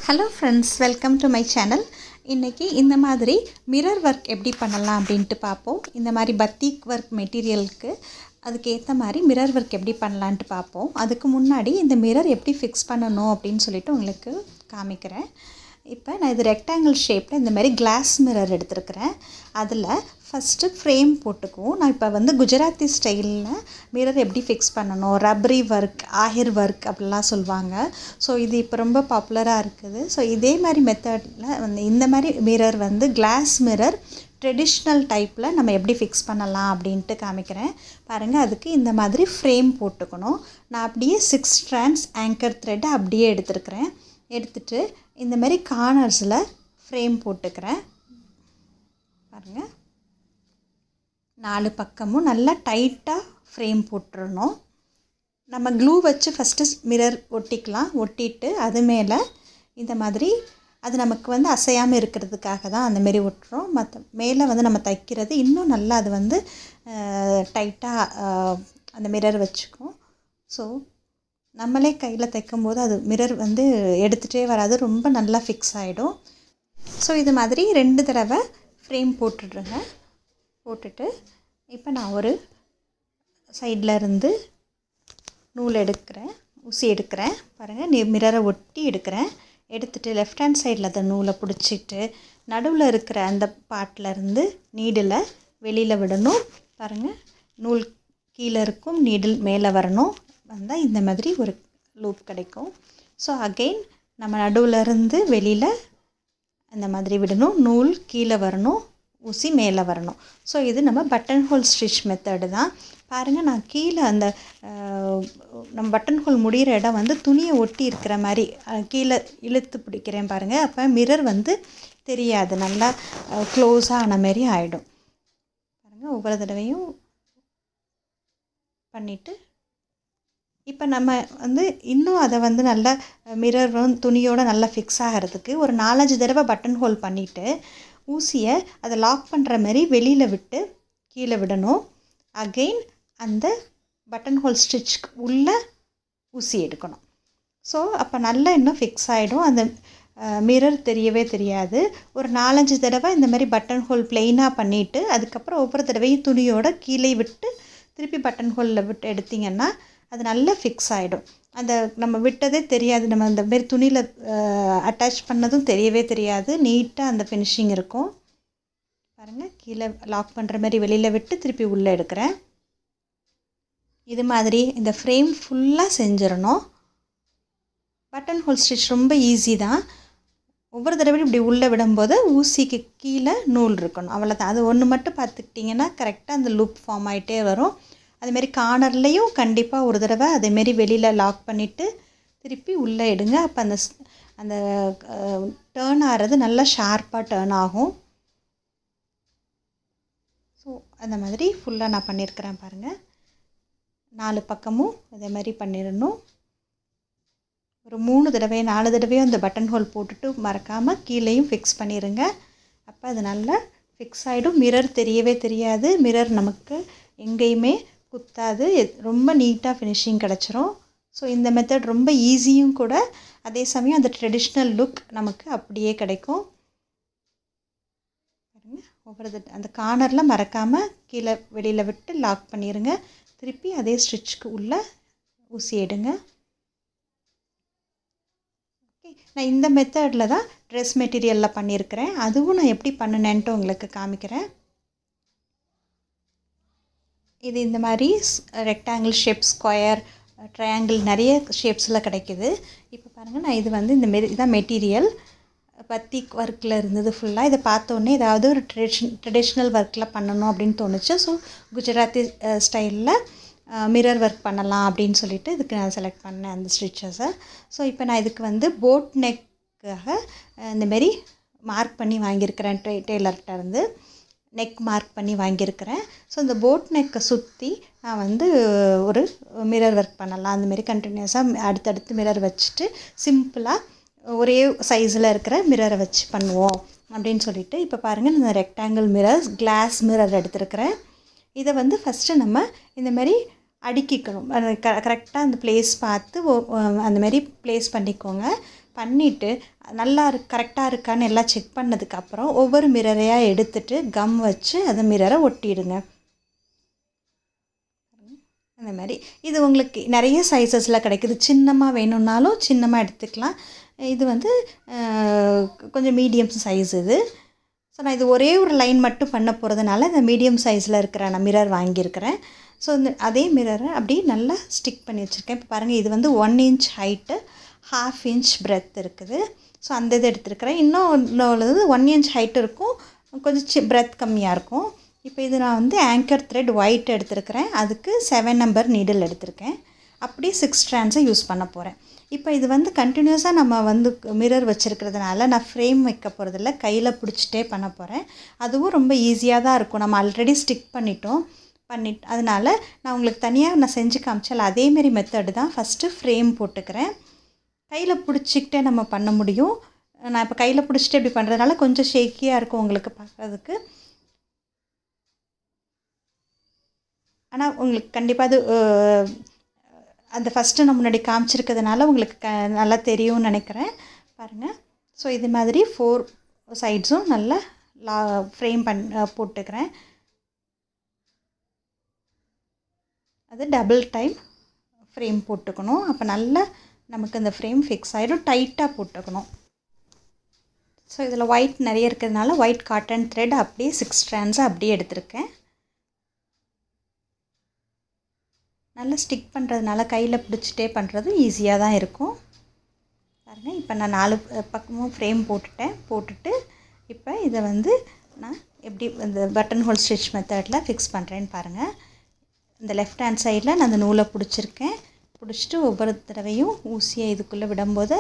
Hello friends, welcome to my channel. இன்றைக்கி இந்த மாதிரி மிரர் ஒர்க் எப்படி பண்ணலாம் அப்படின்ட்டு பார்ப்போம். இந்த மாதிரி பத்திக் ஒர்க் மெட்டீரியலுக்கு அதுக்கேற்ற மாதிரி மிரர் ஒர்க் எப்படி பண்ணலான்ட்டு பார்ப்போம். அதுக்கு முன்னாடி இந்த மிரர் எப்படி ஃபிக்ஸ் பண்ணணும் அப்படின்னு சொல்லிட்டு உங்களுக்கு காமிக்கிறேன். இப்போ நான் இது ரெக்டாங்கிள் ஷேப்பில் இந்த மாதிரி கிளாஸ் மிரர் எடுத்துருக்கிறேன். அதில் ஃபஸ்ட்டு ஃப்ரேம் போட்டுக்குவோம். நான் இப்போ குஜராத்தி ஸ்டைலில் மிரர் எப்படி ஃபிக்ஸ் பண்ணணும், ரப்பரி ஒர்க், ஆஹிர் ஒர்க் அப்படிலாம் சொல்லுவாங்க. ஸோ இது இப்போ ரொம்ப பாப்புலராக இருக்குது. ஸோ இதே மாதிரி மெத்தடில் இந்த மாதிரி மிரர் கிளாஸ் மிரர் ட்ரெடிஷ்னல் டைப்பில் நம்ம எப்படி ஃபிக்ஸ் பண்ணலாம் அப்படின்ட்டு காமிக்கிறேன். பாருங்கள், அதுக்கு இந்த மாதிரி ஃப்ரேம் போட்டுக்கணும். நான் அப்படியே 6 strands ஆங்கர் த்ரெட்டை அப்படியே எடுத்துட்டு இந்த மாதிரி கார்னர்ஸில் ஃப்ரேம் போட்டுக்கிறேன். பாருங்கள், 4 பக்கமும் நல்லா டைட்டாக ஃப்ரேம் போட்டுடணும். நம்ம க்ளூ வச்சு ஃபஸ்ட்டு மிரர் ஒட்டிட்டு அது மேலே இந்த மாதிரி அது நமக்கு அசையாமல் இருக்கிறதுக்காக தான் அந்தமாரி ஒட்டுறோம். மேலே நம்ம தைக்கிறது இன்னும் நல்லா அது டைட்டாக அந்த மிரர் வச்சுக்கும். ஸோ நம்மளே கையில் தைக்கும்போது அது மிரர் எடுத்துகிட்டே வராது, ரொம்ப நல்லா ஃபிக்ஸ் ஆகிடும். ஸோ இது மாதிரி 2 தடவை ஃப்ரேம் போட்டுட்டு இப்போ நான் ஒரு சைடில் இருந்து ஊசி எடுக்கிறேன். பாருங்கள், மிரரை ஒட்டி எடுத்துகிட்டு லெஃப்ட் ஹேண்ட் சைடில் அந்த நூலை பிடிச்சிட்டு நடுவில் இருக்கிற அந்த பார்ட்லேருந்து நீடில் வெளியில் விடணும். பாருங்கள், நூல் கீழே இருக்கும், நீடில் மேலே வரணும். வந்தால் இந்த மாதிரி ஒரு லூப் கிடைக்கும். ஸோ அகெயின் நம்ம நடுவிலருந்து வெளியில் அந்த மாதிரி விடணும், நூல் கீழே வரணும், ஊசி மேலே வரணும். ஸோ இது நம்ம பட்டன் ஹோல் ஸ்டிச் மெத்தடு தான். பாருங்கள், நான் கீழே அந்த நம்ம பட்டன் ஹோல் முடிகிற இடம் துணியை ஒட்டி இருக்கிற மாதிரி கீழே இழுத்து பிடிக்கிறேன். பாருங்கள், அப்போ மிரர் தெரியாது, நல்லா க்ளோஸாக ஆன மாரி ஆகிடும். பாருங்கள், ஒவ்வொரு தடவையும் பண்ணிவிட்டு இப்போ நம்ம இன்னும் அதை நல்லா மிரர் துணியோடு நல்லா ஃபிக்ஸ் ஆகிறதுக்கு ஒரு 4-5 தடவை பட்டன் ஹோல் பண்ணிவிட்டு ஊசியை அதை லாக் பண்ணுற மாதிரி வெளியில் விட்டு கீழே விடணும். அகெயின் அந்த பட்டன் ஹோல் ஸ்டிச்சுக்கு உள்ளே ஊசி எடுக்கணும். ஸோ அப்போ நல்லா இன்னும் ஃபிக்ஸ் ஆகிடும், அந்த மிரர் தெரியவே தெரியாது. ஒரு 4-5 தடவை இந்த மாதிரி பட்டன் ஹோல் ப்ளெயினாக பண்ணிவிட்டு அதுக்கப்புறம் ஒவ்வொரு தடவையும் துணியோட கீழே விட்டு திருப்பி பட்டன் ஹோலில் விட்டு எடுத்திங்கன்னா அது நல்லா ஃபிக்ஸ் ஆகிடும். அந்த நம்ம விட்டதே தெரியாது, நம்ம அந்த மாரி துணியில் அட்டாச் பண்ணதும் தெரியவே தெரியாது, நீட்டாக அந்த ஃபினிஷிங் இருக்கும். பாருங்கள், கீழே லாக் பண்ணுற மாதிரி வெளியில் விட்டு திருப்பி உள்ளே எடுக்கிறேன். இது மாதிரி இந்த ஃப்ரேம் ஃபுல்லாக செஞ்சிடணும். பட்டன் ஹோல் ஸ்டிச் ரொம்ப ஈஸி தான். ஒவ்வொரு தடவையும் இப்படி உள்ளே விடும்போது ஊசிக்கு கீழே நூல் இருக்கணும், அவ்வளோதான். அது ஒன்று மட்டும் பார்த்துக்கிட்டிங்கன்னா கரெக்டாக அந்த லூப் ஃபார்ம் ஆகிட்டே வரும். அதுமாரி கார்னர்லேயும் கண்டிப்பாக ஒரு தடவை அதேமாரி வெளியில் லாக் பண்ணிவிட்டு திருப்பி உள்ளே எடுங்க. அப்போ அந்த டேர்ன் ஆகிறது நல்லா ஷார்ப்பாக டேர்ன் ஆகும். ஸோ அந்த மாதிரி ஃபுல்லாக நான் பண்ணியிருக்கிறேன். பாருங்கள், 4 பக்கமும் அதே மாதிரி பண்ணிடணும். ஒரு 3 தடவை 4 தடவையும் அந்த பட்டன் ஹோல் போட்டுட்டு மறக்காமல் கீழேயும் ஃபிக்ஸ் பண்ணிடுங்க. அப்போ அது நல்லா ஃபிக்ஸ் ஆகிடும், மிரர் தெரியவே தெரியாது, மிரர் நமக்கு எங்கேயுமே குத்தாது, ரொம்ப நீட்டாக ஃபினிஷிங் கிடச்சிரும். ஸோ இந்த மெத்தட் ரொம்ப ஈஸியும் கூட, அதே சமயம் அந்த ட்ரெடிஷ்னல் லுக் நமக்கு அப்படியே கிடைக்கும். ஒவ்வொரு அந்த கார்னரில் மறக்காமல் கீழே வெளியில் விட்டு லாக் பண்ணிடுங்க. திருப்பி அதே ஸ்டிச்சுக்கு உள்ளே ஊசி எடுங்க. ஓகே, நான் இந்த மெத்தடில் தான் ட்ரெஸ் மெட்டீரியலில் பண்ணியிருக்கிறேன். அதுவும் நான் எப்படி பண்ணினேன்ட்டு உங்களுக்கு காமிக்கிறேன். இது இந்த மாதிரி ரெக்டாங்கிள் ஷேப், ஸ்கொயர், ட்ரையாங்கிள் நிறைய ஷேப்ஸில் கிடைக்கிது. இப்போ பாருங்கள், நான் இது இந்த மாரி இதான் மெட்டீரியல் பத்திக் ஒர்க்கில் இருந்தது ஃபுல்லாக. இதை பார்த்தோன்னே ஏதாவது ஒரு ட்ரெடிஷ்னல் ஒர்க்கில் பண்ணணும் அப்படின்னு தோணுச்சு. ஸோ குஜராத்தி ஸ்டைலில் மிரர் ஒர்க் பண்ணலாம் அப்படின்னு சொல்லிட்டு இதுக்கு நான் செலக்ட் பண்ணேன் அந்த ஸ்டிச்சஸை. ஸோ இப்போ நான் இதுக்கு போட் நெக்காக இந்தமாரி மார்க் பண்ணி வாங்கியிருக்கிறேன். டெய்லர்கிட்ட இருந்து நெக் மார்க் பண்ணி வாங்கியிருக்கிறேன். ஸோ இந்த போட் நெக்கை சுற்றி நான் ஒரு மிரர் ஒர்க் பண்ணலாம். அந்தமாரி கண்டினியூஸாக அடுத்தடுத்து மிரர் வச்சுட்டு சிம்பிளாக ஒரே சைஸில் இருக்கிற மிரரை வச்சு பண்ணுவோம் அப்படின்னு சொல்லிட்டு இப்போ பாருங்கள், நான் ரெக்டாங்கிள் மிரர் கிளாஸ் மிரர் எடுத்துருக்கிறேன். இதை ஃபஸ்ட்டு நம்ம இந்தமாரி அடுக்கிக்கணும். கரெக்டாக அந்த ப்ளேஸ் பார்த்து அந்தமாரி ப்ளேஸ் பண்ணிக்கோங்க. பண்ணிவிட்டு நல்லா கரெக்டாக இருக்கான்னு எல்லாம் செக் பண்ணதுக்கப்புறம் ஒவ்வொரு மிரரையாக எடுத்துகிட்டு கம் வச்சு அந்த மிரரை ஒட்டிடுங்க. அந்த மாதிரி இது உங்களுக்கு நிறைய சைஸஸில் கிடைக்குது. சின்னமாக வேணும்னாலும் சின்னமாக எடுத்துக்கலாம். இது வந்து கொஞ்சம் மீடியம் சைஸ் இது. ஸோ நான் இது ஒரே ஒரு லைன் மட்டும் பண்ண போகிறதுனால இந்த மீடியம் சைஸில் இருக்கிற நான் மிரர் வாங்கியிருக்கிறேன். ஸோ இந்த அதே மிரரை அப்படியே நல்லா ஸ்டிக் பண்ணி வச்சுருக்கேன். இப்போ பாருங்கள், இது வந்து 1 inch ஹைட்டு, 1/2 inch பிரெத் இருக்குது. ஸோ அந்த இது எடுத்துருக்கிறேன். இன்னொன்று 1 inch ஹைட் இருக்கும், கொஞ்சம் பிரெத் கம்மியாக இருக்கும். இப்போ இது நான் வந்து ஆங்கர் த்ரெட் ஒயிட் எடுத்துருக்கிறேன். அதுக்கு 7 number நீடில் எடுத்திருக்கேன். அப்படியே 6 strands யூஸ் பண்ண போகிறேன். இப்போ இது வந்து கண்டினியூஸாக நம்ம வந்து மிரர் வச்சுருக்கிறதுனால நான் ஃப்ரேம் வைக்க போகிறதில்ல, கையில் பிடிச்சிட்டே பண்ண போகிறேன். அதுவும் ரொம்ப ஈஸியாக தான் இருக்கும். நம்ம ஆல்ரெடி ஸ்டிக் அதனால் நான் உங்களுக்கு தனியாக நான் செஞ்சு காமிச்சேன் அதேமாரி மெத்தடு தான். ஃபஸ்ட்டு ஃப்ரேம் போட்டுக்கிறேன். கையில் பிடிச்சிக்கிட்டே நம்ம பண்ண முடியும். நான் இப்போ கையில் பிடிச்சிட்டு இப்படி பண்ணுறதுனால கொஞ்சம் ஷேக்கியாக இருக்கும் உங்களுக்கு பார்க்குறதுக்கு. ஆனால் உங்களுக்கு கண்டிப்பாக அது அந்த ஃபஸ்ட்டு நான் முன்னாடி காமிச்சிருக்கிறதுனால உங்களுக்கு நல்லா தெரியும்னு நினைக்கிறேன். பாருங்கள். ஸோ இது மாதிரி 4 சைட்ஸும் நல்லா ஃப்ரேம் போட்டுக்கிறேன். அது டபுள் டைம் ஃப்ரேம் போட்டுக்கணும். அப்போ நல்லா நமக்கு அந்த ஃப்ரேம் ஃபிக்ஸ் ஆகிடும். டைட்டாக போட்டுக்கணும். ஸோ இதில் ஒயிட் நிறைய இருக்கிறதுனால ஒயிட் காட்டன் த்ரெட் அப்படியே 6 strands அப்படியே எடுத்திருக்கேன். நல்லா ஸ்டிக் பண்ணுறதுனால கையில் பிடிச்சிட்டே பண்ணுறது ஈஸியாக தான் இருக்கும். பாருங்கள், இப்போ நான் 4 பக்கமும் ஃப்ரேம் போட்டுட்டு இப்போ இதை வந்து நான் எப்படி இந்த பட்டன் ஹோல் ஸ்டிச் மெத்தடில் ஃபிக்ஸ் பண்ணுறேன்னு பாருங்கள். இந்த லெஃப்ட் ஹேண்ட் சைடில் நான் அந்த நூலை பிடிச்சிட்டு ஒவ்வொரு தடவையும் ஊசியை இதுக்குள்ளே விடும்போது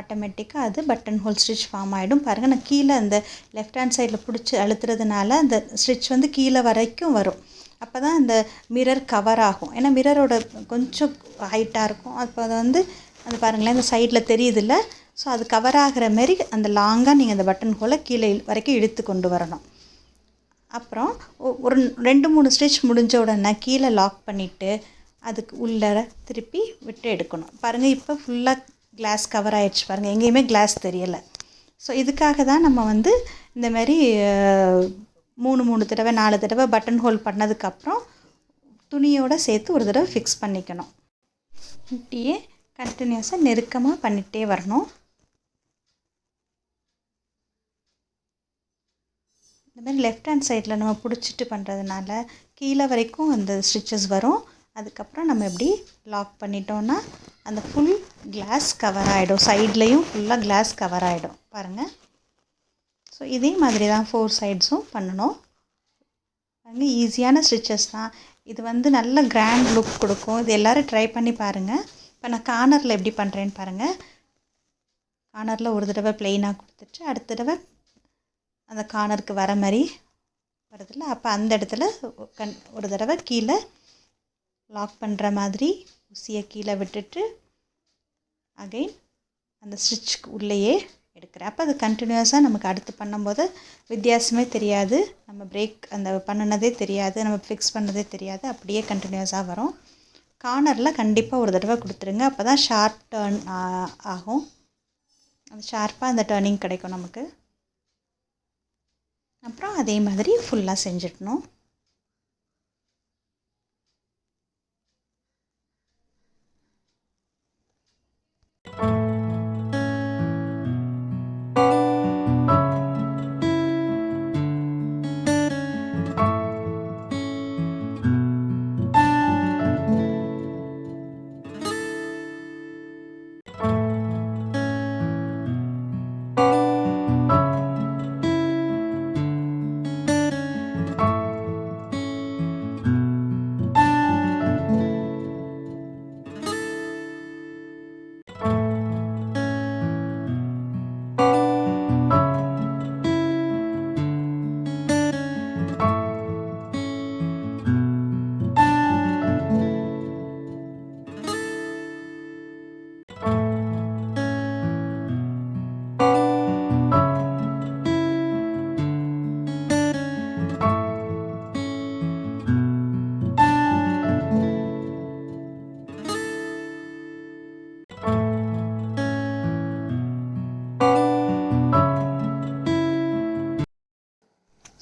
ஆட்டோமேட்டிக்காக அது பட்டன் ஹோல் ஸ்டிச் ஃபார்ம் ஆகிடும். பாருங்கள், நான் கீழே அந்த லெஃப்ட் ஹேண்ட் சைடில் பிடிச்சி அழுத்துறதுனால அந்த ஸ்டிச் வந்து கீழே வரைக்கும் வரும். அப்போ தான் இந்த மிரர் கவர் ஆகும். ஏன்னா மிரரோட கொஞ்சம் ஹைட்டாக இருக்கும். அப்போ அதை வந்து அது பாருங்களேன், இந்த சைடில் தெரியுதில்ல. ஸோ அது கவர் ஆகிற மாரி அந்த லாங்காக நீங்கள் அந்த பட்டன் ஹோலை கீழே வரைக்கும் இழுத்து கொண்டு வரணும். அப்புறம் ஒரு 2-3 ஸ்டிச் முடிஞ்ச உடனே கீழே லாக் பண்ணிவிட்டு அதுக்கு உள்ளே திருப்பி விட்டு எடுக்கணும். பாருங்கள், இப்போ ஃபுல்லாக கிளாஸ் கவர் ஆகிடுச்சு. பாருங்கள், எங்கேயுமே கிளாஸ் தெரியலை. ஸோ இதுக்காக தான் நம்ம வந்து இந்த மாதிரி 3 தடவை 4 தடவை பட்டன் ஹோல் பண்ணதுக்கப்புறம் துணியோடு சேர்த்து ஒரு தடவை ஃபிக்ஸ் பண்ணிக்கணும். இப்படியே கண்டினியூஸாக நெருக்கமாக பண்ணிகிட்டே வரணும். இந்த மாதிரி லெஃப்ட் ஹேண்ட் சைடில் நம்ம பிடிச்சிட்டு பண்ணுறதுனால கீழே வரைக்கும் அந்த ஸ்டிச்சஸ் வரும். அதுக்கப்புறம் நம்ம எப்படி லாக் பண்ணிட்டோன்னா அந்த ஃபுல் கிளாஸ் கவர் ஆகிடும். சைட்லேயும் ஃபுல்லாக கிளாஸ் கவர் ஆகிடும். பாருங்கள். ஸோ இதே மாதிரி தான் 4 சைட்ஸும் பண்ணணும். பாருங்கள், ஈஸியான ஸ்டிச்சஸ் தான். இது வந்து நல்ல கிராண்ட் லுக் கொடுக்கும். இது எல்லோரும் ட்ரை பண்ணி பாருங்கள். இப்போ நான் கார்னரில் எப்படி பண்ணுறேன்னு பாருங்கள். கார்னரில் ஒரு தடவை ப்ளெயினாக கொடுத்துட்டு அடுத்த தடவை அந்த கார்னருக்கு வர மாதிரி வருதில்ல, அப்போ அந்த இடத்துல ஒரு தடவை கீழே லாக் பண்ணுற மாதிரி ஊசியை கீழே விட்டுட்டு அகைன் அந்த ஸ்டிச்சுக்கு உள்ளேயே எடுக்கிறேன். அப்போ அது கண்டினியூஸாக நமக்கு அடுத்து பண்ணும்போது வித்தியாசமே தெரியாது. நம்ம பிரேக் அந்த பண்ணினதே தெரியாது, நம்ம ஃபிக்ஸ் பண்ணதே தெரியாது. அப்படியே கண்டினியூஸாக வரும். கார்னரில் கண்டிப்பாக ஒரு தடவை கொடுத்துருங்க. அப்போ தான் ஷார்ப் டர்ன் ஆகும். அந்த ஷார்ப்பாக அந்த டர்னிங் கிடைக்கும் நமக்கு. அப்புறம் அதே மாதிரி ஃபுல்லாக செஞ்சிடணும்.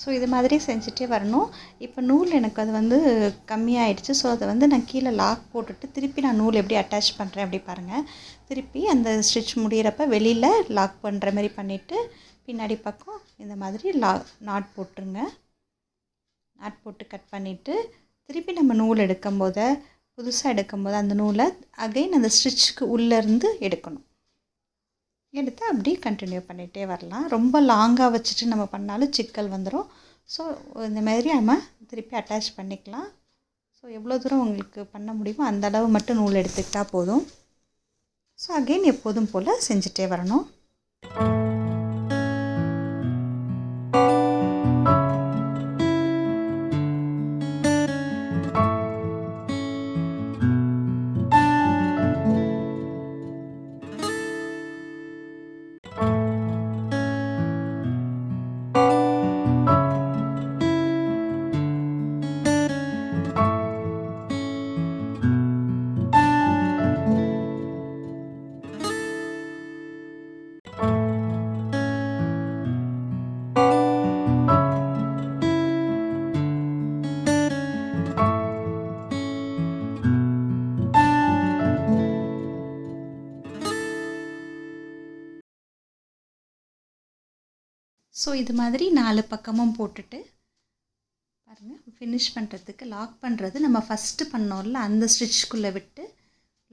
ஸோ இது மாதிரி செஞ்சுட்டே வரணும். இப்போ நூல் எனக்கு அது வந்து கம்மியாயிடுச்சு. ஸோ அதை வந்து நான் கீழே லாக் போட்டுட்டு திருப்பி நான் நூல் எப்படி அட்டாச் பண்ணுறேன் அப்படி பாருங்கள். திருப்பி அந்த ஸ்டிச் முடிகிறப்ப வெளியில் லாக் பண்ணுற மாதிரி பண்ணிவிட்டு பின்னாடி பக்கம் இந்த மாதிரி நாட் போட்டுருங்க. நாட் போட்டு கட் பண்ணிவிட்டு திருப்பி நம்ம நூல் எடுக்கும்போது புதுசாக எடுக்கும்போது அந்த நூலை அகைன் அந்த ஸ்டிச்சுக்கு உள்ளேருந்து எடுக்கணும். எடுத்து அப்படியே கண்டினியூ பண்ணிகிட்டே வரலாம். ரொம்ப லாங்காக வச்சுட்டு நம்ம பண்ணாலும் சிக்கல் வந்துடும். ஸோ இந்த மாதிரி நம்ம திருப்பி அட்டாச் பண்ணிக்கலாம். ஸோ எவ்வளோ தூரம் உங்களுக்கு பண்ண முடியுமோ அந்த அளவு மட்டும் நூல் எடுத்துக்கிட்டால் போதும். ஸோ அகெயின் எப்போதும் போல் செஞ்சுட்டே வரணும். ஸோ இது மாதிரி 4 பக்கமும் போட்டுட்டு பாருங்கள், ஃபினிஷ் பண்ணுறதுக்கு லாக் பண்ணுறது நம்ம ஃபஸ்ட்டு பண்ணோம்ல அந்த ஸ்டிச்சுக்குள்ளே விட்டு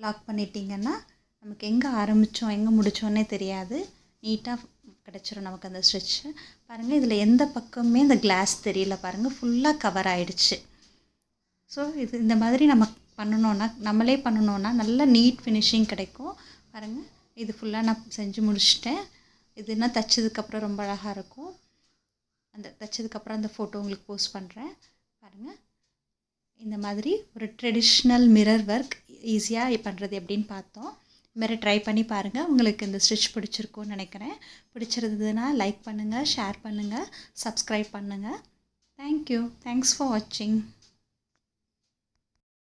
லாக் பண்ணிட்டிங்கன்னா நமக்கு எங்கே ஆரம்பித்தோம் எங்கே முடித்தோன்னே தெரியாது. நீட்டாக கிடச்சிரும் நமக்கு அந்த ஸ்டிச்சு. பாருங்கள், இதில் எந்த பக்கமுமே இந்த கிளாஸ் தெரியல பாருங்கள், ஃபுல்லாக கவர் ஆகிடுச்சு. ஸோ இந்த மாதிரி நம்ம பண்ணணுன்னா நம்மளே பண்ணணுன்னா நல்ல நீட் ஃபினிஷிங் கிடைக்கும். பாருங்கள், இது ஃபுல்லாக நான் செஞ்சு முடிச்சிட்டேன். இதுனா தைச்சதுக்கப்புறம் ரொம்ப அழகாக இருக்கும். அந்த தைச்சதுக்கப்புறம் அந்த ஃபோட்டோ உங்களுக்கு போஸ்ட் பண்ணுறேன் பாருங்கள். இந்த மாதிரி ஒரு ட்ரெடிஷ்னல் மிரர் ஒர்க் ஈஸியாக பண்ணுறது எப்படின்னு பார்த்தோம். இது மாதிரி ட்ரை பண்ணி பாருங்கள். உங்களுக்கு இந்த ஸ்டிச் பிடிச்சிருக்கும்னு நினைக்கிறேன். பிடிச்சிருந்ததுன்னா லைக் பண்ணுங்கள், ஷேர் பண்ணுங்கள், சப்ஸ்கிரைப் பண்ணுங்கள். தேங்க்யூ. தேங்க்ஸ் ஃபார் வாட்சிங்.